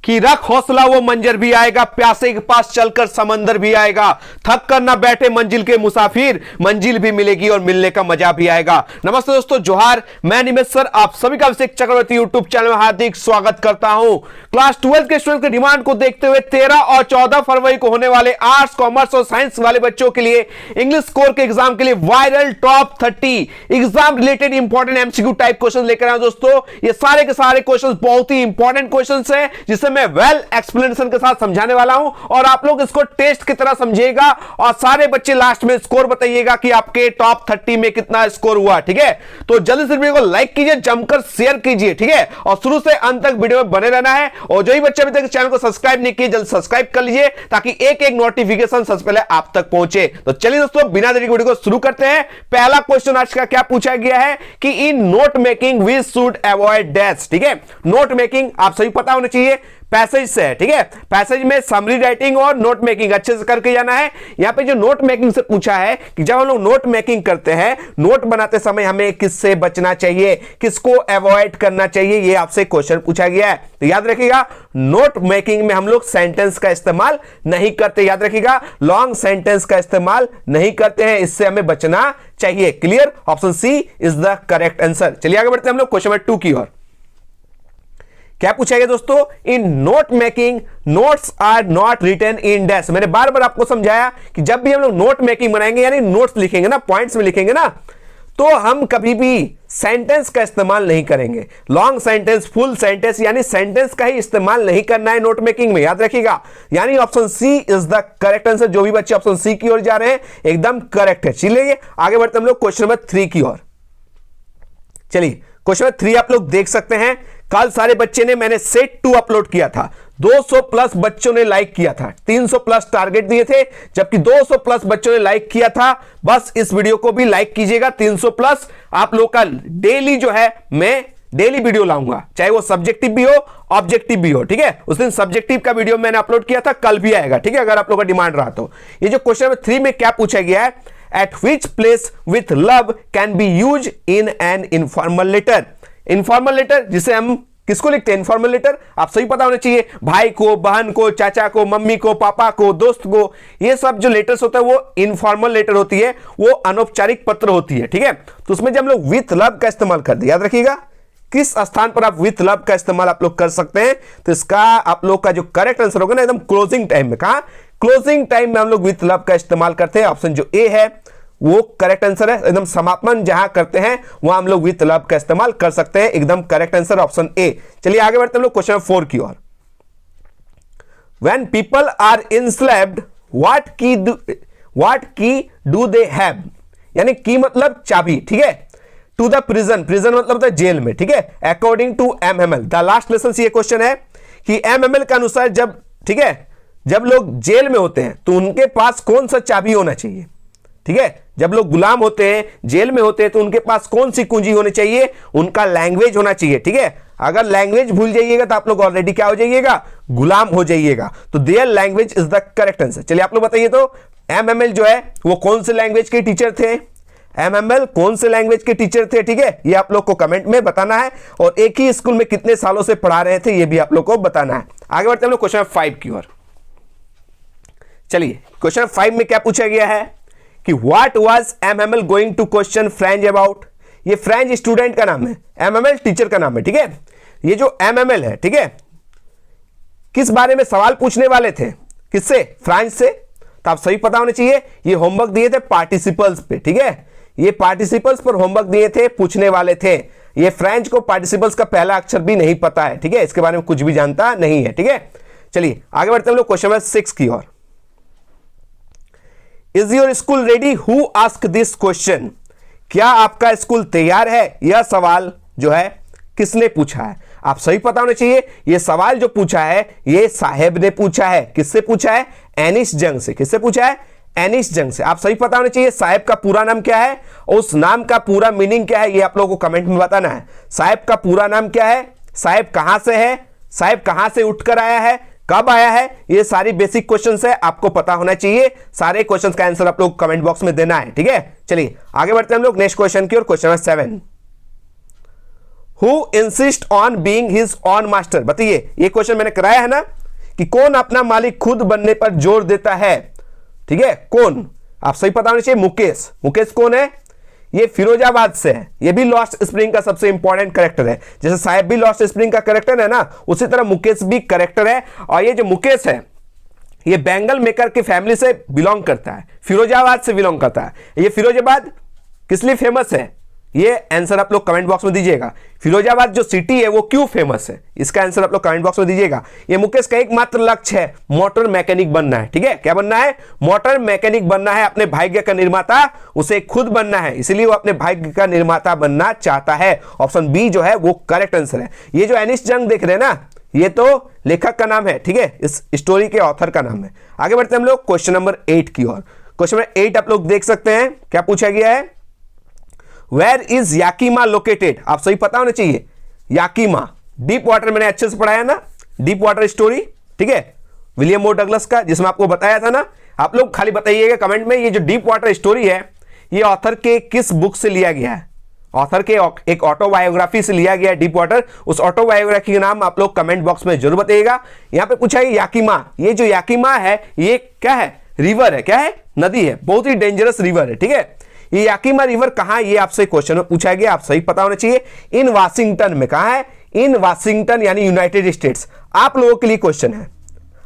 कि रख हौसला वो मंजर भी आएगा, प्यासे के पास चलकर समंदर भी आएगा, थक कर ना बैठे मंजिल के मुसाफिर, मंजिल भी मिलेगी और मिलने का मजा भी आएगा। नमस्ते दोस्तों, जोहार, मैं निमित सर आप सभी का अभिषेक चक्रवर्ती यूट्यूब चैनल में हार्दिक स्वागत करता हूं। क्लास 12 के स्टूडेंट की डिमांड को देखते हुए 13 और 14 फरवरी को होने वाले आर्ट्स, कॉमर्स और साइंस वाले बच्चों के लिए इंग्लिश कोर के एग्जाम के लिए viral top 30 exam related important MCQ type question लेकर आया दोस्तों। ये सारे के सारे क्वेश्चन बहुत ही इंपॉर्टेंट क्वेश्चन है, जिसे मैं वेल एक्सप्लेनेशन के साथ समझाने वाला हूं और आप लोग इसको टेस्ट की तरह समझिएगा और सारे बच्चे लास्ट में स्कोर बताइएगा कि आपके टॉप 30 में कितना स्कोर हुआ। ठीक है, तो जल्दी से वीडियो को लाइक कीजिए, जमकर शेयर कीजिए। ठीक है, और शुरू से अंत तक वीडियो में बने रहना है और जो ही बच्चे अभी तक चैनल को सब्सक्राइब नहीं किए जल्द सब्सक्राइब कर लीजिए ताकि एक एक नोटिफिकेशन सबसे पहले आप तक पहुंचे। तो चलिए दोस्तों, बिना देरी वीडियो को शुरू करते हैं। पहला क्वेश्चन आज का क्या पूछा गया है कि in note making we should avoid dash. ठीक है, नोट मेकिंग आप सभी पता होना चाहिए पैसेज से है। ठीक है, पैसेज में समरी राइटिंग और नोट मेकिंग अच्छे से करके जाना है। यहां पे जो नोट मेकिंग से पूछा है कि जब हम लोग नोट मेकिंग करते हैं, नोट बनाते समय हमें किससे बचना चाहिए, किसको अवॉइड करना चाहिए, ये आपसे क्वेश्चन पूछा गया है। तो याद रखिएगा, नोट मेकिंग में हम लोग सेंटेंस का इस्तेमाल नहीं करते। याद रखिएगा, लॉन्ग सेंटेंस का इस्तेमाल नहीं करते हैं, इससे हमें बचना चाहिए। Clear, option C is the correct answer. चलिए आगे बढ़ते हैं हम लोग क्वेश्चन नंबर 2 की ओर। क्या पूछा गया दोस्तों, in note making notes are not written in dash. मैंने बार बार आपको समझाया कि जब भी हम लोग नोट मेकिंग बनाएंगे यानी नोट्स लिखेंगे ना, पॉइंट्स में लिखेंगे ना, तो हम कभी भी सेंटेंस का इस्तेमाल नहीं करेंगे। लॉन्ग सेंटेंस, फुल सेंटेंस यानी सेंटेंस का ही इस्तेमाल नहीं करना है नोट मेकिंग में। याद रखिएगा, यानी option C is the correct answer. जो भी बच्चे ऑप्शन सी की ओर जा रहे हैं एकदम करेक्ट है। चलिए आगे बढ़ते हम लोग क्वेश्चन नंबर 3 की ओर। चलिए क्वेश्चन नंबर 3 आप लोग देख सकते हैं। कल सारे बच्चे ने, मैंने सेट 2 अपलोड किया था, 200 प्लस बच्चों ने लाइक किया था, 300 प्लस टारगेट दिए थे, जबकि 200 प्लस बच्चों ने लाइक किया था। बस इस वीडियो को भी लाइक कीजिएगा। 300 प्लस आप लोग का डेली जो है, मैं डेली वीडियो लाऊंगा, चाहे वो सब्जेक्टिव भी हो ऑब्जेक्टिव भी हो। ठीक है, उस दिन सब्जेक्टिव का वीडियो मैंने अपलोड किया था, कल भी आएगा। ठीक है, अगर आप लोग का डिमांड रहा तो। ये जो क्वेश्चन नंबर 3 में क्या पूछा गया है, at which place with love can be use in an informal letter. Informal letter जिसे हम किसको लिखते हैं, इनफॉर्मल लेटर आप सही पता होना चाहिए, भाई को, बहन को, चाचा को, मम्मी को, पापा को, दोस्त को, ये सब जो लेटर्स होता है वो इनफॉर्मल लेटर होती है, वो अनौपचारिक पत्र होती है। ठीक है, तो उसमें जब हम लोग विथ लव का इस्तेमाल करते हैं, याद रखिएगा किस स्थान पर आप विथ लव का इस्तेमाल आप लोग कर सकते हैं। तो इसका आप लोग का जो करेक्ट आंसर होगा ना, एकदम क्लोजिंग टाइम में। कहा, क्लोजिंग टाइम में हम लोग विथ लव का इस्तेमाल करते हैं। ऑप्शन जो ए है वो करेक्ट आंसर है। एकदम समापन जहां करते हैं वहां हम लोग विथ लव का इस्तेमाल कर सकते हैं। एकदम करेक्ट आंसर ऑप्शन ए। चलिए आगे बढ़ते हैं हम लोग क्वेश्चन 4 की ओर। When people are enslaved what key do they have, यानी की मतलब चाबी। ठीक है, टू द प्रिजन, प्रिजन मतलब था जेल में। ठीक है, according to MML, the last lesson से ये क्वेश्चन है कि एमएमएल के अनुसार जब, ठीक है, जब लोग जेल में होते हैं तो उनके पास कौन सा चाबी होना चाहिए। ठीक है, जब लोग गुलाम होते हैं, जेल में होते हैं, तो उनके पास कौन सी कुंजी होनी चाहिए, उनका लैंग्वेज होना चाहिए। ठीक है, अगर लैंग्वेज भूल जाइएगा तो आप लोग ऑलरेडी क्या हो जाइएगा, गुलाम हो जाइएगा। तो their language is the correct answer. चलिए आप लोग बताइए तो एमएमएल जो है वो कौन से लैंग्वेज के टीचर थे, एमएमएल कौन से लैंग्वेज के टीचर थे। ठीक है, ये आप लोग को कमेंट में बताना है और एक ही स्कूल में कितने सालों से पढ़ा रहे थे ये भी आप लोग को बताना है। आगे बढ़ते हैं हम लोग क्वेश्चन 5 की ओर। चलिए क्वेश्चन 5 में क्या पूछा गया है कि what was MML going to question French about. ये फ्रेंच स्टूडेंट का नाम है, एमएमएल टीचर का नाम है। ठीक है, ये जो एमएमएल है, ठीक है, किस बारे में सवाल पूछने वाले थे, किससे, फ्रेंच से। तो आप सही पता होना चाहिए, ये होमवर्क दिए थे पार्टिसिपल्स पे। ठीक है, ये पार्टिसिपल्स पर होमवर्क दिए थे, पूछने वाले थे। ये फ्रेंच को पार्टिसिपल्स का पहला अक्षर भी नहीं पता है। ठीक है, इसके बारे में कुछ भी जानता नहीं है। ठीक है, चलिए आगे बढ़ते हैं हम लोग क्वेश्चन नंबर 6 की ओर। Is your school ready, who ask this question. क्या आपका स्कूल तैयार है, यह सवाल जो है किसने पूछा है। आप सही पता होना चाहिए, यह सवाल जो पूछा है ये साहेब ने पूछा है। किससे पूछा है, एनिस जंग से। किससे पूछा है, एनिस जंग से। आप सही पता होना चाहिए साहेब का पूरा नाम क्या है, उस नाम का पूरा मीनिंग क्या है, ये आप लोगों को कमेंट में बताना है। साहेब का पूरा नाम क्या है, साहेब कहां से है, साहेब कहां से उठकर आया है, कब आया है, ये सारी बेसिक क्वेश्चंस है, आपको पता होना चाहिए। सारे क्वेश्चंस का आंसर आप लोग कमेंट बॉक्स में देना है। ठीक है, चलिए आगे बढ़ते हैं हम लोग नेक्स्ट क्वेश्चन की ओर। Question number 7, who insist on being his own master. बताइए, ये क्वेश्चन मैंने कराया है ना कि कौन अपना मालिक खुद बनने पर जोर देता है। ठीक है, कौन, आप सही पता होना चाहिए। मुकेश। मुकेश कौन है? ये फिरोजाबाद से है। ये भी लॉस्ट स्प्रिंग का सबसे इंपॉर्टेंट कैरेक्टर है। जैसे साहेब भी लॉस्ट स्प्रिंग का कैरेक्टर है ना, उसी तरह मुकेश भी कैरेक्टर है। और ये जो मुकेश है ये बैंगल मेकर की फैमिली से बिलोंग करता है, फिरोजाबाद से बिलोंग करता है। ये फिरोजाबाद किस लिए फेमस है, ये आंसर आप लोग कमेंट बॉक्स में दीजिएगा। फिरोजाबाद जो सिटी है वो क्यों फेमस है, इसका आंसर आप लोग कमेंट बॉक्स में दीजिएगा। ये मुकेश का एकमात्र लक्ष्य है मोटर मैकेनिक बनना है। ठीक है, क्या बनना है? मोटर मैकेनिक बनना है। अपने भाग्य का निर्माता उसे खुद बनना है, इसलिए वो अपने भाग्य का निर्माता बनना चाहता है। ऑप्शन बी जो है वो करेक्ट आंसर है। ये जो एनिस जंग देख रहे हैं ना, ये तो लेखक का नाम है। ठीक है, इस स्टोरी के ऑथर का नाम है। आगे बढ़ते हैं हम लोग क्वेश्चन नंबर 8 की ओर। क्वेश्चन नंबर 8 आप लोग देख सकते हैं, क्या पूछा गया है? Where is Yakima located. आप सही पता होना चाहिए। याकीमा डीप वाटर मैंने अच्छे से पढ़ाया ना, डीप वाटर स्टोरी। ठीक है, विलियम ओ डगलस का, जिसमें आपको बताया था ना। आप लोग खाली बताइएगा कमेंट में, ये जो डीप वाटर स्टोरी है ये ऑथर के किस बुक से लिया गया है। ऑथर के एक ऑटोबायोग्राफी से लिया गया डीप वाटर। उस ऑटोबायोग्राफी का नाम आप लोग कमेंट बॉक्स में जरूर बताइएगा। यहां पे पूछा है याकीमा। ये जो याकीमा है ये क्या है? रिवर है। क्या है? नदी है, बहुत ही डेंजरस रिवर है। ठीक है, ये याकीमा रिवर कहां, ये आपसे क्वेश्चन में पूछा गया। आप सही पता होना चाहिए। इन वाशिंगटन में। कहां है? इन वाशिंगटन यानी यूनाइटेड स्टेट्स। आप लोगों के लिए क्वेश्चन है,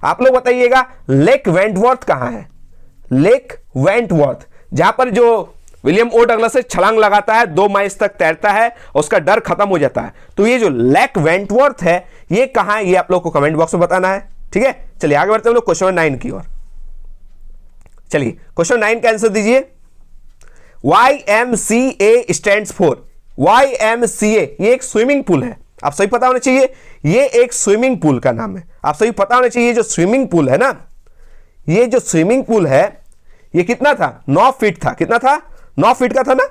आप लोग बताइएगा लेक वेंटवर्थ कहां है? लेक वेंटवर्थ, जहां पर जो विलियम ओ डगलस से छलांग लगाता है, 2 माइल तक तैरता है, उसका डर खत्म हो जाता है। तो ये जो लेक वेंटवर्थ है ये कहां है, ये आप लोग को कमेंट बॉक्स में बताना है। ठीक है, चलिए आगे बढ़ते हैं हम लोग क्वेश्चन 9 की ओर। चलिए क्वेश्चन 9 का आंसर दीजिए। YMCA stands for. YMCA ये एक स्विमिंग पूल है। आप सही पता होना चाहिए, ये एक स्विमिंग पूल का नाम है। आप सही पता होना चाहिए, जो स्विमिंग पूल है ना, ये जो स्विमिंग पूल है ये कितना था? 9 फीट था। कितना था? 9 फीट का था ना।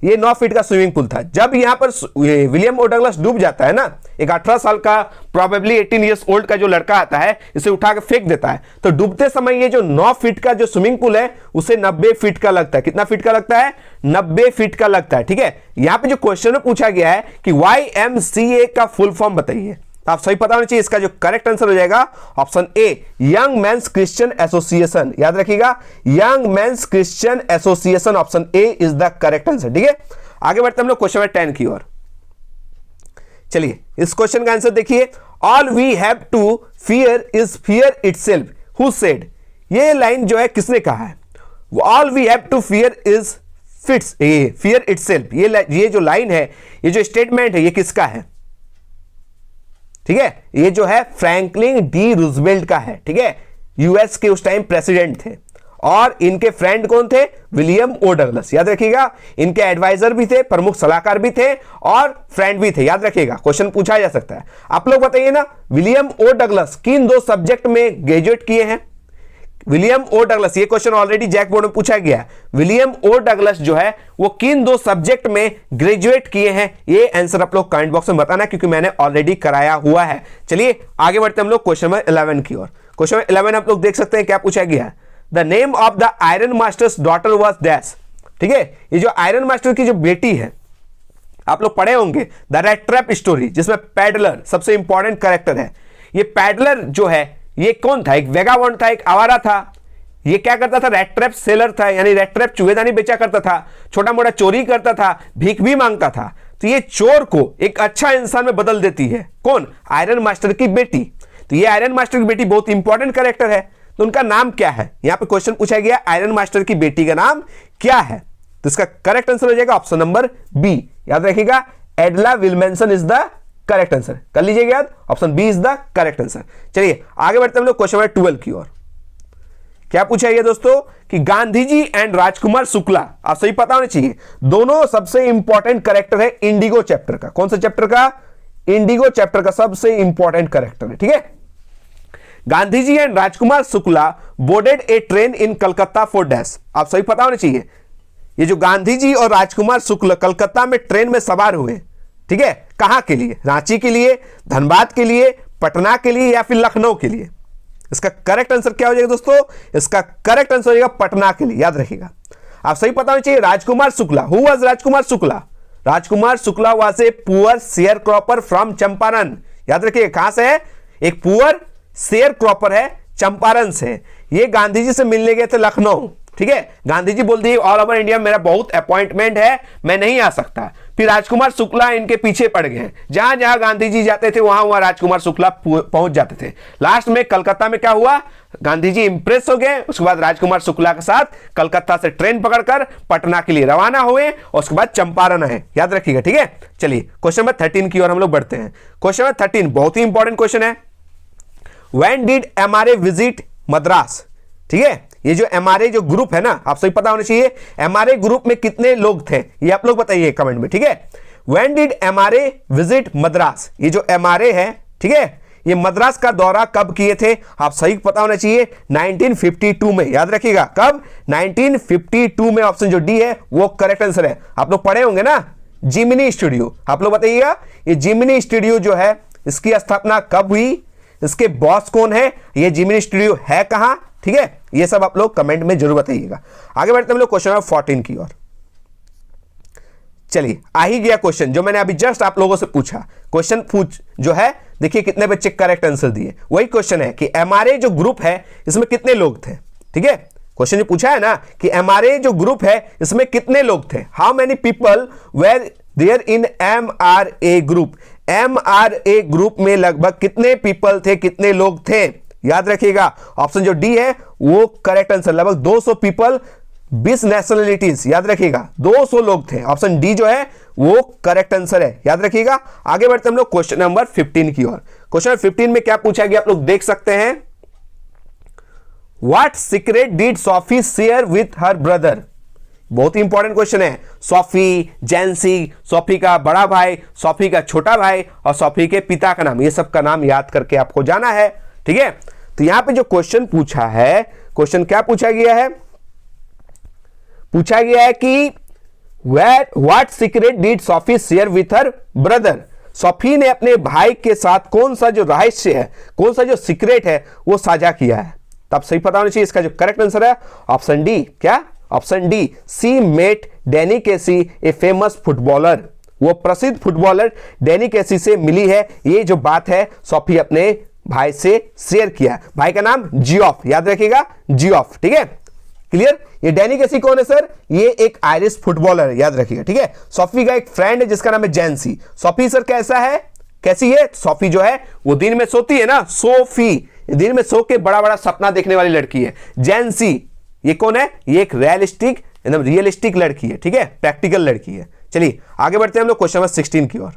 ये 9 फीट का स्विमिंग पूल था। जब यहां पर विलियम ओ डगलस डूब जाता है ना, एक 18 साल का प्रोबेबली 18 ईयर्स ओल्ड का जो लड़का आता है, इसे उठा के फेंक देता है। तो डूबते समय ये जो 9 फीट का जो स्विमिंग पूल है उसे 90 फीट का लगता है। कितना फीट का लगता है? 90 फीट का लगता है। ठीक है, यहां पे जो क्वेश्चन में पूछा गया है कि YMCA का फुल फॉर्म बताइए। आप सही पता होना चाहिए। इसका जो करेक्ट आंसर हो जाएगा option A, young mains Christian association. याद रखिएगा, young mains Christian association, option A is the correct answer. ठीक है, आगे बढ़ते हम लोग क्वेश्चन नंबर 10 की ओर। चलिए इस क्वेश्चन का आंसर देखिए। All we have to fear is fear itself, who said. ये लाइन जो है किसने कहा है? All we have to fear is fear itself. ये जो लाइन है, ये जो स्टेटमेंट है, ये किसका है? ठीक है, ये जो है फ्रैंकलिन डी रूजवेल्ट का है। ठीक है, यूएस के उस टाइम प्रेसिडेंट थे और इनके फ्रेंड कौन थे? विलियम ओ डगलस। याद रखिएगा, इनके एडवाइजर भी थे, प्रमुख सलाहकार भी थे और फ्रेंड भी थे। याद रखिएगा, क्वेश्चन पूछा जा सकता है। आप लोग बताइए ना, विलियम ओ डगलस किन 2 सब्जेक्ट में ग्रेजुएट किए हैं? विलियम ओ डगलस, ये क्वेश्चन ऑलरेडी जैक बोर्ड में पूछा गया। विलियम ओ डगलस जो है वो किन 2 सब्जेक्ट में ग्रेजुएट किए हैं? ये आंसर आप लोग कमेंट बॉक्स में बताना, क्योंकि मैंने ऑलरेडी कराया हुआ है। चलिए आगे बढ़ते हम लोग क्वेश्चन नंबर 11 की ओर। क्वेश्चन नंबर 11 आप लोग देख सकते हैं, क्या पूछा गया? The name of the iron masters daughter was dash. ठीक है, ये जो आयरन मास्टर की जो बेटी है, आप लोग पढ़े होंगे द रेड ट्रैप स्टोरी, जिसमें पैडलर सबसे इंपॉर्टेंट कैरेक्टर है। ये पैडलर जो है ये कौन था? एक वेगाबॉन्ड था, एक आवारा था। ये क्या करता था? रेड ट्रैप सेलर था, यानी रेड ट्रैप चूहेदानी बेचा करता था, छोटा मोटा चोरी करता था, भीख भी मांगता था। तो ये चोर को एक अच्छा इंसान में बदल देती है। कौन? आयरन मास्टर की बेटी। तो ये आयरन मास्टर की बेटी बहुत इंपॉर्टेंट कैरेक्टर है। तो उनका नाम क्या है? यहां पे क्वेश्चन पूछा गया, आयरन मास्टर की बेटी का नाम क्या है? तो इसका करेक्ट आंसर हो जाएगा ऑप्शन नंबर बी। याद रखिएगा, Edla Wilmenson is the correct answer. कर लीजिएगा याद, option B is the correct answer. चलिए आगे बढ़ते हम लोग क्वेश्चन नंबर 12 की ओर। क्या पूछा गया दोस्तों कि गांधी जी एंड राजकुमार शुक्ला, आप सही पता होना चाहिए, दोनों सबसे इंपॉर्टेंट कैरेक्टर है इंडिगो चैप्टर का। कौन सा चैप्टर का? इंडिगो चैप्टर का सबसे इंपॉर्टेंट कैरेक्टर है। ठीक है, Gandhi ji and Rajkumar Shukla boarded a train in Calcutta for dash. आप सही पता होना चाहिए, ये जो गांधी जी और राजकुमार शुक्ल कलकत्ता में ट्रेन में सवार हुए। ठीक है, कहां के लिए? रांची के लिए, धनबाद के लिए, पटना के लिए या फिर लखनऊ के लिए? इसका करेक्ट आंसर क्या हो जाएगा दोस्तों? इसका करेक्ट आंसर हो जाएगा पटना के लिए। याद रखिएगा, आप सही पता होना चाहिए। Rajkumar Shukla, who was Rajkumar Shukla? Rajkumar Shukla was a poor sharecropper from Champaran. याद रखिए कहां से है, एक पुअर शेयर क्रॉपर है, चंपारण से। ये गांधी जी से मिलने गए थे लखनऊ, ठीक है। गांधी जी बोल दिए ऑल ओवर इंडिया मेरा बहुत अपॉइंटमेंट है, मैं नहीं आ सकता। फिर राजकुमार शुक्ला इनके पीछे पड़ गए, जहां जहां गांधी जी जाते थे वहां वहां राजकुमार शुक्ला पहुंच जाते थे। लास्ट में कलकत्ता में क्या हुआ, गांधी जी इंप्रेस हो गए। उसके बाद राजकुमार शुक्ला के साथ कलकत्ता से ट्रेन पकड़कर पटना के लिए रवाना हुए और उसके बाद चंपारण है। याद रखिएगा, ठीक है। चलिए क्वेश्चन नंबर 13 की ओर हम लोग बढ़ते हैं। क्वेश्चन नंबर 13 बहुत ही इंपॉर्टेंट क्वेश्चन है। When did MRA visit Madras, ठीक है। ये जो एमआरए जो ग्रुप है ना, आप सभी पता होना चाहिए एमआरए ग्रुप में कितने लोग थे, ये आप लोग बताइए कमेंट में, ठीक है। When did MRA visit Madras, ये जो एमआरए है, ठीक है, ये मद्रास का दौरा कब किए थे, आप सही पता होना चाहिए 1952 में। याद रखिएगा कब, 1952 में। ऑप्शन जो डी है वो करेक्ट आंसर है। आप लोग पढ़े होंगे ना जिमिनी स्टूडियो, आप लोग बताइएगा ये जिमिनी स्टूडियो जो है इसकी स्थापना कब हुई, इसके बॉस कौन है, ये जिमिनी स्टूडियो है कहां, ठीक है। ये सब आप लोग कमेंट में जरूर बताइएगा। आगे बढ़ते हम लोग क्वेश्चन नंबर 14 की ओर। चलिए आ ही गया क्वेश्चन जो मैंने अभी जस्ट आप लोगों से पूछा। क्वेश्चन पूछ जो है, देखिए कितने बच्चे करेक्ट आंसर दिए। वही क्वेश्चन है कि एमआरए जो ग्रुप है इसमें कितने लोग थे, ठीक है। क्वेश्चन जो पूछा है ना कि एमआरए जो ग्रुप है इसमें कितने लोग थे, how many people were there in MRA group. MRA group में लगभग कितने पीपल थे, कितने लोग थे। याद रखिएगा ऑप्शन जो डी है वो करेक्ट आंसर, लगभग 200 पीपल, 20 नेशनलिटीज। याद रखिएगा 200 लोग थे। ऑप्शन डी जो है वो करेक्ट आंसर है, याद रखिएगा। आगे बढ़ते हम लोग क्वेश्चन नंबर 15 की ओर। क्वेश्चन नंबर 15 में क्या पूछा गया आप लोग देख सकते हैं। What secret did Sophie share with her brother. बहुत ही इंपॉर्टेंट क्वेश्चन है। सोफी, जेंसी, सोफी का बड़ा भाई, सोफी का छोटा भाई और सोफी के पिता का नाम, ये सब का नाम याद करके आपको जाना है, ठीक है। तो यहां पे जो क्वेश्चन पूछा है, क्वेश्चन क्या पूछा गया है, पूछा गया है कि what secret did Sophie share with her brother. Sophie ने अपने भाई के साथ कौन सा जो रहस्य है, कौन सा जो सीक्रेट है वो साझा किया है। तब सही पता होना चाहिए। इसका जो करेक्ट आंसर है ऑप्शन डी, क्या, option D, C met Danny Casey a famous footballer. वो प्रसिद्ध फुटबॉलर डैनी केसी से मिली है। ये जो बात है सोफी अपने भाई से शेयर किया। भाई का नाम जियोफ, याद रखिएगा जियोफ, ठीक है, क्लियर। ये डैनी केसी कौन है सर, ये एक आयरिश फुटबॉलर है, याद रखिएगा, ठीक है। सोफी का एक फ्रेंड है जिसका नाम है जेंसी। सोफी सर कैसा है, कैसी है सोफी जो है वो दिन में सोती है ना, सोफी दिन में सो के बड़ा बड़ा सपना देखने वाली लड़की है। जेंसी ये कौन है, ये एक रियलिस्टिक एकदम रियलिस्टिक लड़की है, ठीक है, प्रैक्टिकल लड़की है। चलिए आगे बढ़ते हैं हम लोग क्वेश्चन नंबर 16 की ओर।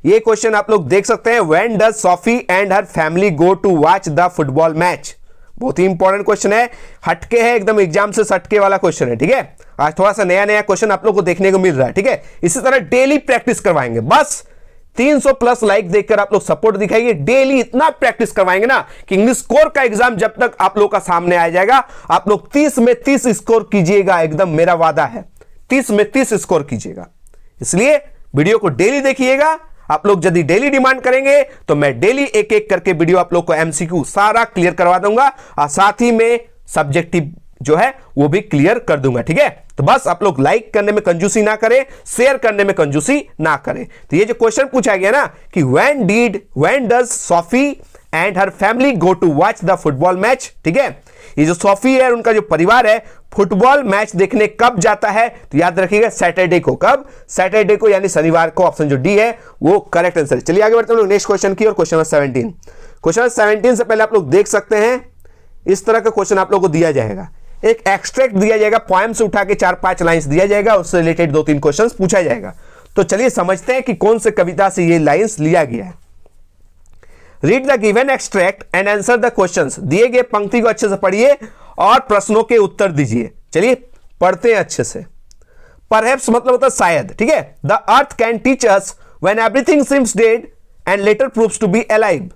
ये क्वेश्चन आप लोग देख सकते हैं। When does Sophie and her family go to watch the football match. बहुत ही इंपॉर्टेंट क्वेश्चन है, हटके है एकदम एग्जाम से सटके वाला क्वेश्चन है, ठीक है। आज थोड़ा सा नया नया क्वेश्चन आप लोग को देखने को मिल रहा है, ठीक है। इसी तरह डेली प्रैक्टिस करवाएंगे, बस 300 प्लस लाइक देखकर आप लोग सपोर्ट दिखाइए। डेली इतना प्रैक्टिस करवाएंगे ना कि इंग्लिश स्कोर का एग्जाम जब तक आप लोग का सामने आ जाएगा आप लोग 30 में 30 स्कोर कीजिएगा, एकदम मेरा वादा है 30 में 30 स्कोर कीजिएगा। इसलिए वीडियो को डेली देखिएगा। आप लोग यदि डेली डिमांड करेंगे तो मैं डेली एक एक करके वीडियो आप लोग को एमसीक्यू सारा क्लियर करवा दूंगा और साथ ही में सब्जेक्टिव जो है वो भी क्लियर कर दूंगा, ठीक है। तो बस आप लोग लाइक करने में कंजूसी ना करें, शेयर करने में कंजूसी ना करें। तो ये जो क्वेश्चन पूछा गया ना कि when does Sophie and her family go to watch the football match, ठीक है। ये जो सोफी है उनका जो परिवार है फुटबॉल मैच देखने कब जाता है, तो याद रखिएगा सैटरडे को। कब, सैटरडे को यानी शनिवार को। ऑप्शन जो डी है वो करेक्ट आंसर। चलिए आगे बढ़ते हैं लोग नेक्स्ट क्वेश्चन की और क्वेश्चन नंबर 17। क्वेश्चन नंबर 17 से पहले आप लोग देख सकते हैं इस तरह का क्वेश्चन आप लोग को दिया जाएगा। एक एक्सट्रैक्ट दिया जाएगा, पोएम से उठा के 4-5 लाइंस दिया जाएगा, उससे रिलेटेड 2-3 क्वेश्चंस पूछा जाएगा। तो चलिए समझते हैं कि कौन से कविता से ये लाइंस लिया गया है। Read the given extract and answer the questions. दिए गए पंक्ति को अच्छे से पढ़िए और प्रश्नों के उत्तर दीजिए। चलिए पढ़ते हैं अच्छे से। परहैप्स मतलब होता है शायद, ठीक है। The earth can teach us when everything seems dead and later proves to be alive,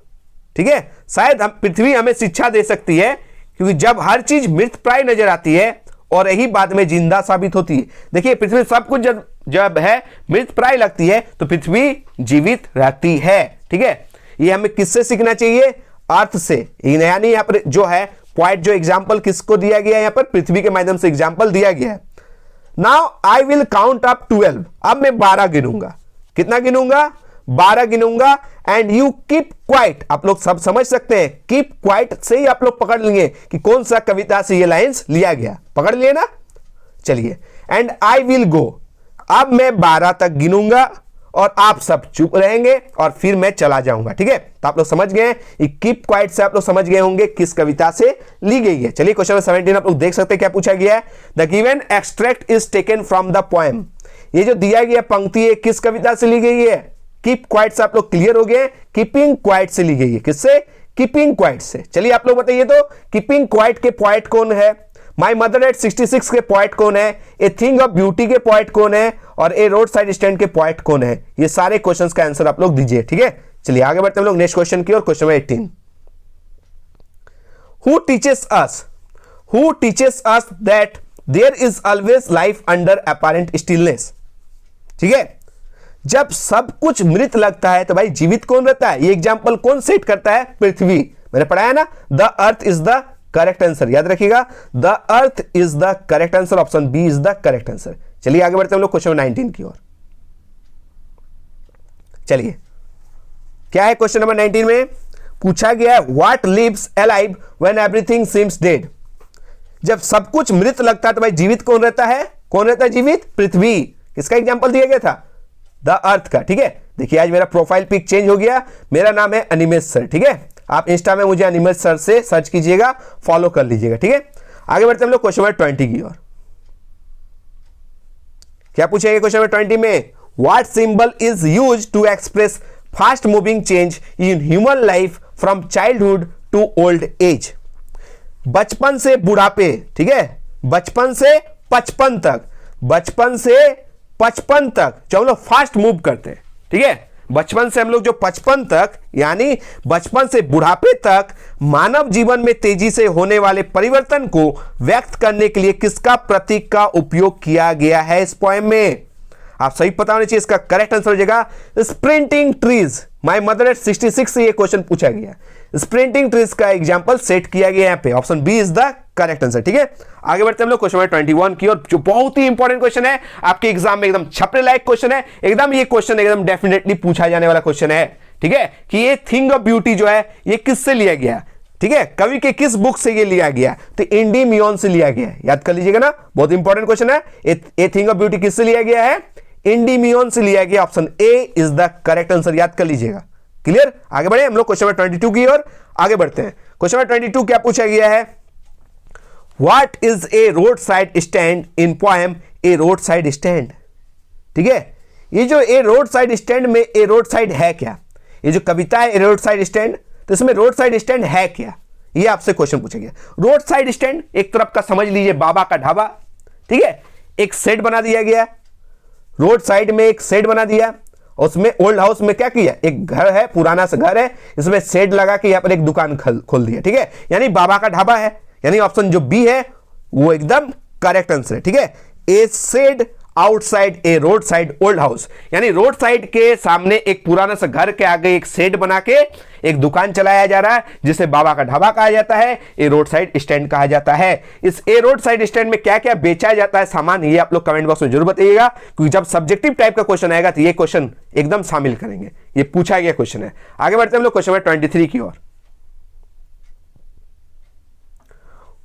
ठीक है। शायद हम पृथ्वी हमें शिक्षा दे सकती है क्योंकि जब हर चीज मृतप्राय नजर आती है और यही बाद में जिंदा साबित होती है। देखिए पृथ्वी सब कुछ जब है मृतप्राय लगती है तो पृथ्वी जीवित रहती है, ठीक है। ये हमें किससे सीखना चाहिए, अर्थ से। यानी यहाँ पर जो है पॉइंट जो एग्जाम्पल किसको दिया गया है, यहाँ पर पृथ्वी के माध्यम से एग्जाम्पल दिया गया है। Now I will count up 12, अब मैं 12 गिनूंगा। कितना गिनूंगा? 12 गिनूंगा। एंड यू कीप क्वाइट, आप लोग सब समझ सकते हैं, कीप क्वाइट से ही आप लोग पकड़ लेंगे कि कौन सा कविता से ये लाइंस लिया गया, पकड़ लिए ना। चलिए, एंड आई विल गो, अब मैं 12 तक गिनूंगा और आप सब चुप रहेंगे और फिर मैं चला जाऊंगा। ठीक है, तो आप लोग समझ गए, कीप क्वाइट से आप लोग समझ गए होंगे किस कविता से ली गई है। चलिए क्वेश्चन नंबर 17 आप लोग देख सकते हैं क्या पूछा गया है। The given extract is taken from the poem, ये जो दिया गया पंक्ति है किस कविता से ली गई है? कीप क्वाइट से आप लोग क्लियर हो गए, कीपिंग क्वाइट से ली गई है। किससे? कीपिंग क्वाइट से। चलिए आप लोग बताइए तो कीपिंग क्वाइट के पोएट कौन है? माई मदर एट 66 के पोएट कौन है? ए थिंग ऑफ ब्यूटी के पोएट कौन है? और ए रोड साइड स्टैंड के पोएट कौन है? ये सारे क्वेश्चंस का आंसर आप लोग दीजिए। ठीक है, चलिए आगे बढ़ते हैं हम लोग नेक्स्ट क्वेश्चन की ओर। Question number 18, who teaches us that there is always life under apparent stillness. ठीक है, जब सब कुछ मृत लगता है तो भाई जीवित कौन रहता है? ये एग्जांपल कौन सेट करता है? पृथ्वी। मैंने पढ़ाया ना, the earth is the correct answer, याद रखिएगा, the earth is the correct answer, option B is the correct answer. चलिए आगे बढ़ते हैं हम लोग क्वेश्चन 19 की ओर। चलिए, क्या है क्वेश्चन नंबर 19 में? पूछा गया है what lives alive when everything seems dead. जब सब कुछ मृत लगता है तो भाई जीवित कौन रहता है? कौन रहता है जीवित? पृथ्वी। किसका एग्जांपल दिया गया था? द अर्थ का। ठीक है, देखिए आज मेरा प्रोफाइल पिक चेंज हो गया, मेरा नाम है अनिमेश सर। ठीक है, आप इंस्टा में मुझे अनिमेश सर से सर्च कीजिएगा, फॉलो कर लीजिएगा। ठीक है, आगे बढ़ते हैं हम लोग क्वेश्चन नंबर 20 की ओर। क्या पूछेगा क्वेश्चन नंबर 20 में? What symbol is used to express fast moving change in human life from childhood to old age. बचपन से बुढ़ापे, ठीक है, बचपन से 55 तक, बचपन से 55 तक जो हम लोग फास्ट मूव करते हैं। ठीक है, बचपन से हम लोग जो 55 तक यानी बचपन से बुढ़ापे तक मानव जीवन में तेजी से होने वाले परिवर्तन को व्यक्त करने के लिए किसका प्रतीक का उपयोग किया गया है इस पोएम में? आप सही पता होना चाहिए, इसका करेक्ट आंसर हो जाएगा sprinting trees. My mother at 66 से ये क्वेश्चन पूछा गया, स्प्रिंटिंग ट्रीज का एग्जांपल सेट किया गया यहाँ पे, option B is the correct answer. ठीक है, आगे बढ़ते हैं हम लोग क्वेश्चन नंबर 21 की और जो बहुत ही इंपॉर्टेंट क्वेश्चन है, आपके एग्जाम में एकदम छपने लायक क्वेश्चन है, एकदम ये क्वेश्चन एकदम डेफिनेटली पूछा जाने वाला क्वेश्चन है। ठीक है, कि ये थिंग ऑफ ब्यूटी जो है ये किससे लिया गया? ठीक है, कवि के किस बुक से ये लिया गया? तो एंडीमियन से लिया गया है, याद कर लीजिएगा ना, बहुत इंपॉर्टेंट क्वेश्चन है। ए थिंग ऑफ ब्यूटी किससे लिया गया है? एंडीमियन से लिया गया, option A is the correct answer, याद कर लीजिएगा। क्लियर, आगे बढ़े हम लोग क्वेश्चन नंबर 22 की ओर आगे बढ़ते हैं। क्वेश्चन नंबर 22 क्या पूछा गया है? What is a road side stand in poem A road side stand. ठीक है, ये जो ए रोड साइड स्टैंड में ए रोड साइड है क्या? ये जो कविता है ए रोड साइड स्टैंड, तो इसमें रोड साइड स्टैंड है क्या? ये आपसे क्वेश्चन पूछा गया। रोड साइड स्टैंड एक तरफ का समझ लीजिए बाबा का ढाबा। ठीक है, एक सेट बना दिया गया, रोड साइड में एक शेड बना दिया, उसमें ओल्ड हाउस में क्या किया? एक घर है, पुराना सा घर है, इसमें शेड लगा के यहां पर एक दुकान खोल दिया। ठीक है, यानी बाबा का ढाबा है, यानी ऑप्शन जो बी है वो एकदम करेक्ट आंसर है। ठीक है, ए शेड आउटसाइड ए रोड साइड ओल्ड हाउस, यानी रोड साइड के सामने एक पुराना सा घर के आगे एक शेड बना के एक दुकान चलाया जा रहा है, जिसे बाबा का ढाबा कहा जाता है, ए रोड साइड स्टैंड कहा जाता है। इस ए रोड साइड स्टैंड में क्या क्या बेचा जाता है सामान, ये आप लोग कमेंट बॉक्स में जरूर बताइएगा, क्योंकि जब सब्जेक्टिव टाइप का क्वेश्चन आएगा तो ये क्वेश्चन एकदम शामिल करेंगे, ये पूछा गया क्वेश्चन है। आगे बढ़ते हैं हम लोग क्वेश्चन नंबर 23 की ओर।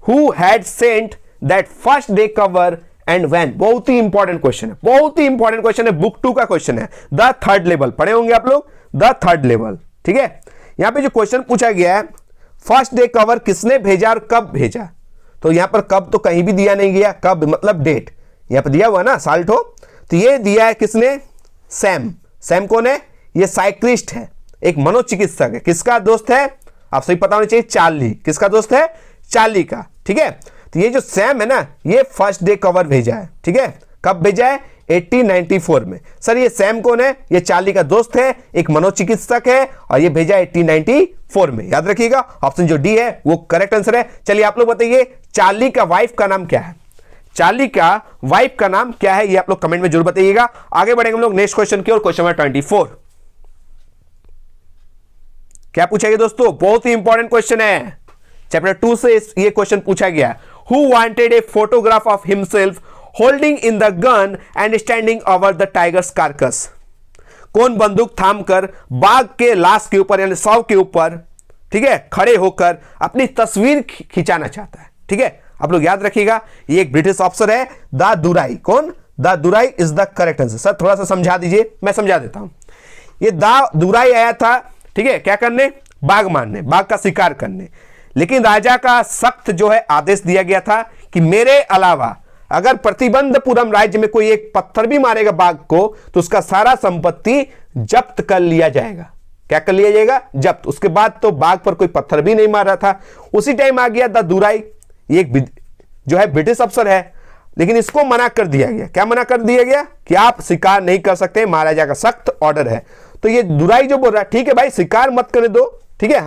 Who had sent that first day cover and when, बहुत ही इंपॉर्टेंट क्वेश्चन है, बहुत ही इंपॉर्टेंट क्वेश्चन है, बुक 2 का क्वेश्चन है। द थर्ड लेवल पढ़े होंगे आप लोग, द थर्ड लेवल। ठीक है, यहां पे जो क्वेश्चन पूछा गया है फर्स्ट डे कवर किसने भेजा और कब भेजा, तो यहां पर कब तो कहीं भी दिया नहीं गया, कब मतलब डेट यहां पर दिया हुआ ना साल्टो, तो ये दिया है किसने? सैम। सैम कौन है? ये साइक्लिस्ट है, एक मनोचिकित्सक है। किसका दोस्त है? आप सही पता होना चाहिए, चार्ली। किसका दोस्त है? चार्ली का। ठीक है, तो ये जो सैम है ना, ये फर्स्ट डे कवर भेजा है। ठीक है, कब भेजा है? 1894 में। सर ये सैम कौन है? ये चार्ली का दोस्त है, एक मनोचिकित्सक है, और ये भेजा 1894 में, याद रखिएगा, ऑप्शन जो डी है वो करेक्ट आंसर है। चलिए आप लोग बताइए चार्ली का वाइफ का नाम क्या है? चार्ली का वाइफ का नाम क्या है, ये आप लोग कमेंट में जरूर बताइएगा। आगे बढ़ेंगे हम लोग नेक्स्ट क्वेश्चन की ओर, क्वेश्चन नंबर 24। क्या पूछा गया दोस्तों? बहुत ही इंपॉर्टेंट क्वेश्चन है, चैप्टर 2 से ये क्वेश्चन पूछा गया। Who wanted a photograph of himself holding in the gun and standing over the tigers carcass. कौन बंदूक थामकर बाघ के लाश के ऊपर यानी शव के ऊपर, ठीक है, खड़े होकर अपनी तस्वीर खिंचाना चाहता है। ठीक है, आप लोग याद रखिएगा, ये एक ब्रिटिश ऑफिसर है, द दुराई। कौन? The Durai is the correct answer. Sir थोड़ा सा समझा दीजिए, मैं समझा देता हूं। ये द दुराई आया था, ठीक है, क्या करने? बाघ मारने, बाघ का शिकार करने। लेकिन राजा का सख्त जो है आदेश दिया गया था कि मेरे अलावा अगर प्रतिबंधपुरम राज्य में कोई एक पत्थर भी मारेगा बाघ को तो उसका सारा संपत्ति जब्त कर लिया जाएगा। क्या कर लिया जाएगा? जब्त। उसके बाद तो बाघ पर कोई पत्थर भी नहीं मार रहा था। उसी टाइम आ गया द दुराई, ये एक जो है ब्रिटिश अफसर है, लेकिन इसको मना कर दिया गया। क्या मना कर दिया गया? कि आप शिकार नहीं कर सकते, महाराजा का सख्त ऑर्डर है। तो ये दुराई जो बोल रहा है, ठीक है भाई शिकार मत करने दो, ठीक है,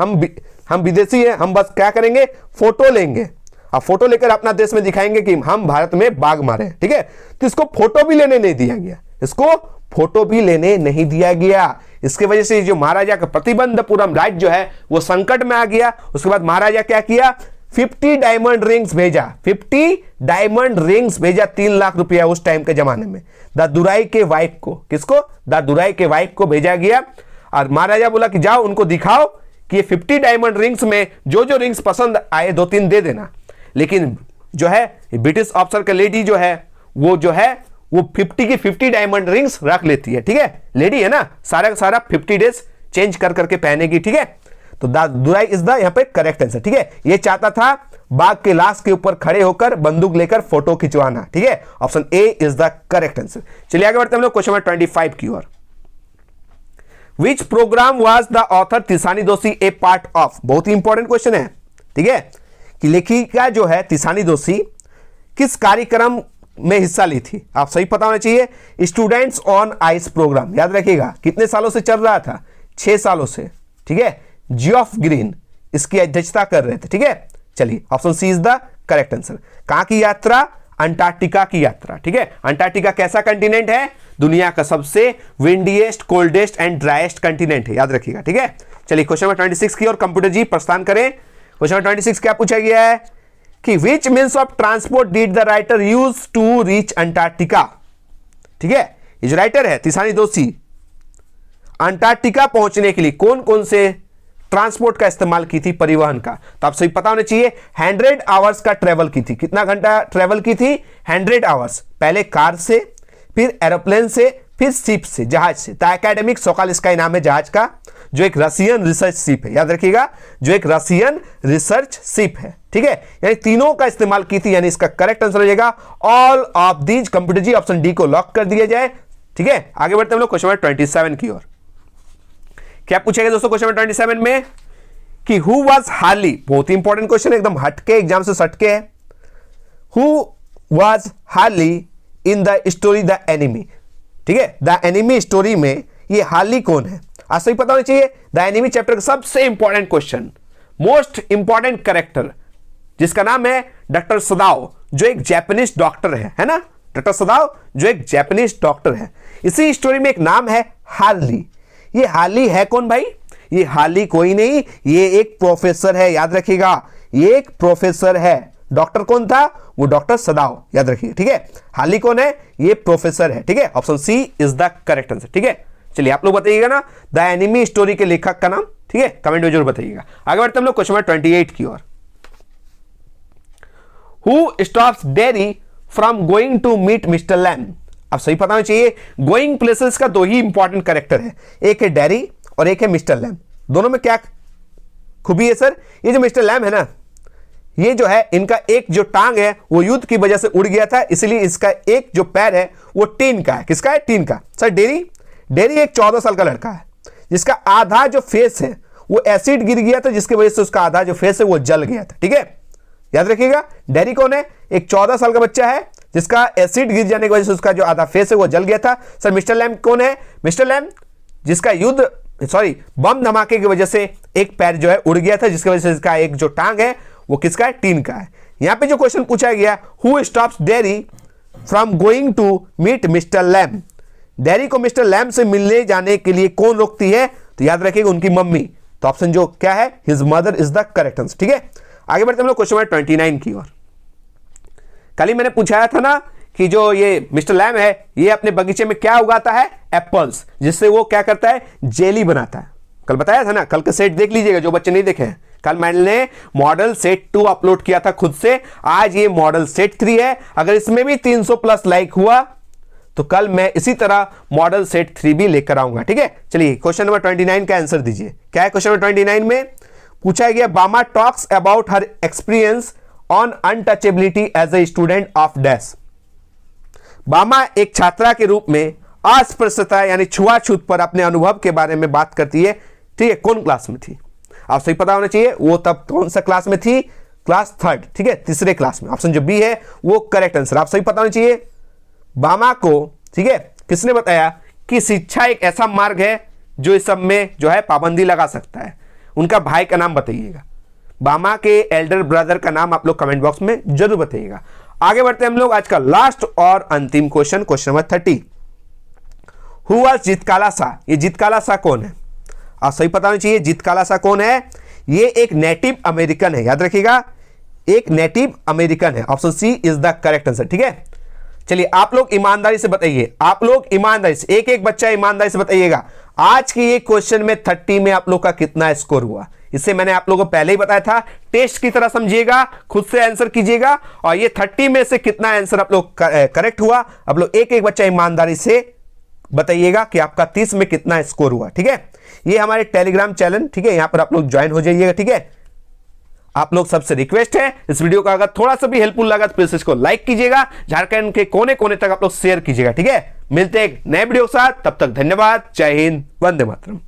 हम विदेशी हैं, हम बस क्या करेंगे? फोटो लेंगे, अब फोटो लेकर अपना देश में दिखाएंगे कि हम भारत में बाघ मारे हैं। ठीक है, तो इसको फोटो भी लेने नहीं दिया गया, इसको फोटो भी लेने नहीं दिया गया। इसके वजह से जो महाराजा का प्रतिबंधपुरम राज्य जो है वो संकट में आ गया। उसके बाद महाराजा क्या किया? 50 डायमंड रिंग्स भेजा, 50 डायमंड रिंग्स भेजा, 3 लाख रुपया उस टाइम के जमाने में द दुराई के वाइफ को। किसको? द दुराई के वाइफ को भेजा गया। और महाराजा बोला कि जाओ उनको दिखाओ कि ये 50 डायमंड रिंग्स में जो जो रिंग्स पसंद आए 2-3 दे देना। लेकिन जो है ब्रिटिश ऑफिसर का लेडी जो है वो 50 की 50 डायमंड रिंग्स रख लेती है। ठीक है, लेडी है ना, सारा का सारा 50 डेज चेंज कर करके पहनेगी। ठीक है, तो दुराई इज द यहां पे करेक्ट आंसर। ठीक है, ये चाहता था बाघ के लाश के ऊपर खड़े होकर बंदूक लेकर फोटो खिंचवाना। ठीक है, option A is the correct answer. चलिए आगे बढ़ते हैं हम लोग क्वेश्चन नंबर 25 की ओर। Which programme was the author Tishani Doshi a part of? बहुत ही इंपॉर्टेंट क्वेश्चन है। ठीक है, कि लेखिका जो है तिसानी दोषी किस कार्यक्रम में हिस्सा ली थी? आप सही पता होना चाहिए। स्टूडेंट्स ऑन आइस प्रोग्राम, याद रखिएगा कितने सालों से चल रहा था? 6 सालों से। ठीक है, जियोफ ग्रीन इसकी अध्यक्षता कर रहे थे। ठीक है, चलिए option C is the correct answer. कहां की यात्रा? अंटार्कटिका की यात्रा। ठीक है, अंटार्कटिका कैसा कंटिनेंट है? दुनिया का सबसे विंडीएस्ट, कोल्डेस्ट एंड ड्राइएस्ट कंटिनेंट है, याद रखिएगा। ठीक है, चलिए क्वेश्चन नंबर 26 की ओर कंप्यूटर जी प्रस्थान करें। क्वेश्चन नंबर 26 क्या पूछा गया है कि which means of transport did the writer use to reach Antarctica? ठीक है, ये जो राइटर है तिसानी दोषी अंटार्कटिका पहुंचने के लिए कौन कौन से ट्रांसपोर्ट का इस्तेमाल की थी, परिवहन का? तो आप सही पता होना चाहिए। 100 आवर्स का ट्रेवल की थी। कितना घंटा ट्रेवल की थी? 100 आवर्स। पहले कार से, फिर एरोप्लेन से, फिर शिप से, जहाज से। द एकेडमिक सोकाल इसका नाम है जहाज का, जो एक रशियन रिसर्च शिप है, याद रखिएगा, जो एक रशियन रिसर्च शिप है। ठीक है, यानी तीनों का इस्तेमाल की थी, यानी इसका करेक्ट आंसर हो जाएगा all of these. Computer ji option D को लॉक कर दिया जाए। ठीक है, आगे बढ़ते हम लोग क्वेश्चन नंबर 27 की ओर। क्या पूछेगा दोस्तों क्वेश्चन नंबर 27 में कि हु वाज हार्ली? बहुत ही इंपॉर्टेंट क्वेश्चन है, एकदम हटके, एग्जाम से सटके है। Who was Harley in the story the enemy? ठीक है, द एनिमी स्टोरी में ये हार्ली कौन है? आज सही पता होना चाहिए। द एनिमी चैप्टर का सबसे important question, most important character, जिसका नाम है डॉक्टर सदाओ, जो एक जापानीज डॉक्टर है ना? डॉक्टर सदाओ जो एक जापानीज डॉक्टर है। इसी स्टोरी में एक नाम है हार्ली। ये हार्ली है कौन भाई? ये हार्ली कोई नहीं, ये एक प्रोफेसर है, याद रखिएगा, ये एक प्रोफेसर है। डॉक्टर कौन था? वो डॉक्टर सदाओ, याद रखिए। ठीक है, हार्ली कौन है? ये प्रोफेसर है। ठीक है, option C is the correct answer. ठीक है, चलिए आप लोग बताइएगा ना द एनिमी स्टोरी के लेखक का नाम। ठीक है, कमेंट में जरूर बताइएगा। आगे बढ़ते हम लोग क्वेश्चन नंबर 28 की ओर। Who stops Derry from going to meet mister Lamb? अब सही पता होना चाहिए। गोइंग प्लेसेस का 2 ही इंपॉर्टेंट कैरेक्टर है, एक है डेरी और एक है मिस्टर लैम। दोनों में क्या खूबी है सर? ये जो मिस्टर लैम है ना, ये जो है इनका एक जो टांग है वो युद्ध की वजह से उड़ गया था, इसलिए इसका एक जो पैर है वो टीन का है। किसका है? टीन का। सर डेरी एक 14 साल का लड़का है, जिसका आधा जो फेस है वो एसिड गिर गया था, जिसकी वजह से उसका आधा जो फेस है वो जल गया था। ठीक है, याद रखिएगा। डेरी कौन है? एक 14 साल का बच्चा है, जिसका एसिड गिर जाने की वजह से उसका जो आधा फेस है वो जल गया था। सर मिस्टर लैम कौन है? मिस्टर लैम जिसका बम धमाके की वजह से एक पैर जो है उड़ गया था, जिसकी वजह से इसका एक जो टांग है वो किसका है? टीन का है। यहां पे जो क्वेश्चन पूछा गया, who stops Derry from going to meet mister Lamb? Derry को मिस्टर लैम से मिलने जाने के लिए कौन रोकती है? तो याद रखिएगा उनकी मम्मी। तो ऑप्शन जो क्या है? His mother is the correct answer. ठीक है, आगे बढ़ते हम लोग क्वेश्चन नंबर 29 की ओर। कल ही मैंने पूछाया था ना कि जो ये मिस्टर लैम है ये अपने बगीचे में क्या उगाता है, एप्पल्स, जिससे वो क्या करता है, जेली बनाता है। कल बताया था ना, कल का सेट देख लीजिएगा जो बच्चे नहीं देखे हैं। कल मैंने मॉडल सेट 2 अपलोड किया था खुद से, आज ये मॉडल सेट 3 है। अगर इसमें भी 300 प्लस लाइक हुआ तो कल मैं इसी तरह मॉडल सेट 3 भी लेकर आऊंगा, ठीक है। चलिए क्वेश्चन नंबर 29 का आंसर दीजिए। क्या है क्वेश्चन नंबर 29 में? पूछा गया Bama talks about her experience on untouchability as a student of dash. Bama एक छात्रा के रूप में अस्पृश्यता यानी छुआछूत पर अपने अनुभव के बारे में बात करती है, ठीक है। कौन क्लास में थी? आप सही पता होना चाहिए, वो तब कौन सा क्लास में थी? क्लास 3, ठीक है, तीसरे क्लास में। ऑप्शन जो बी है वो करेक्ट आंसर, आप सही पता होना चाहिए। बामा को, ठीक है, किसने बताया कि शिक्षा एक ऐसा मार्ग है जो इस सब में जो है पाबंदी लगा सकता है? उनका भाई का नाम बताइएगा, बामा के एल्डर ब्रदर का नाम आप लोग कमेंट बॉक्स में जरूर बताइएगा। आगे बढ़ते हैं हम लोग आज का लास्ट और अंतिम question, question number 30। Who was Zitkala Sa? ये जितकाला सा कौन है? आप सही पता होना चाहिए, जितकाला सा कौन है? ये एक नेटिव अमेरिकन है, याद रखिएगा, एक नेटिव अमेरिकन है। Option C is the correct answer, ठीक है। चलिए आप लोग ईमानदारी से बताइए, आप लोग ईमानदारी से, एक एक बच्चा ईमानदारी से बताइएगा आज के ये क्वेश्चन में 30 में आप लोग का कितना स्कोर हुआ। इससे मैंने आप लोगों को पहले ही बताया था, टेस्ट की तरह समझिएगा, खुद से आंसर कीजिएगा और ये 30 में से कितना आंसर आप लोग करेक्ट हुआ, आप लोग एक एक बच्चा ईमानदारी से बताइएगा कि आपका 30 में कितना स्कोर हुआ, ठीक है। ये हमारे टेलीग्राम चैनल, ठीक है, यहां पर आप लोग ज्वाइन हो जाइएगा, ठीक है। आप लोग सबसे रिक्वेस्ट है, इस वीडियो का अगर थोड़ा सा भी हेल्पफुल लगा तो प्लीज इसको लाइक कीजिएगा, झारखंड के कोने कोने तक आप लोग शेयर कीजिएगा, ठीक है। मिलते हैं एक नए वीडियो के साथ, तब तक धन्यवाद, जय हिंद, वंदे मातरम।